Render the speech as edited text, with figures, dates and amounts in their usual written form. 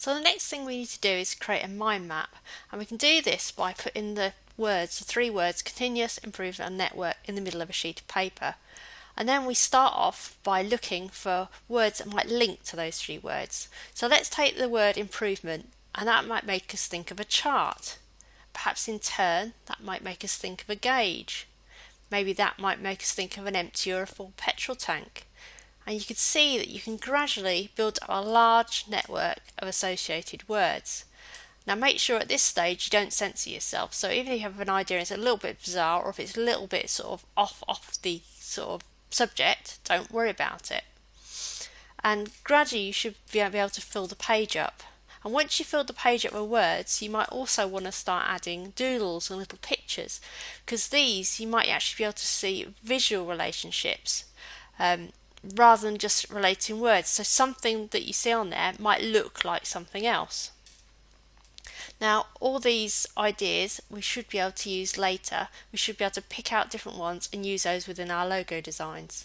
So the next thing we need to do is create a mind map, and we can do this by putting the three words continuous, improvement and network in the middle of a sheet of paper. And then we start off by looking for words that might link to those three words. So let's take the word improvement, and that might make us think of a chart. Perhaps in turn that might make us think of a gauge. Maybe that might make us think of an empty or a full petrol tank. And you can see that you can gradually build up a large network of associated words. Now make sure at this stage you don't censor yourself. So even if you have an idea and it's a little bit bizarre, or if it's a little bit sort of off the sort of subject, don't worry about it. And gradually you should be able to fill the page up. And once you fill the page up with words, you might also want to start adding doodles and little pictures, because these you might actually be able to see visual relationships rather than just relating words. So something that you see on there might look like something else. Now all these ideas we should be able to use later. We should be able to pick out different ones and use those within our logo designs.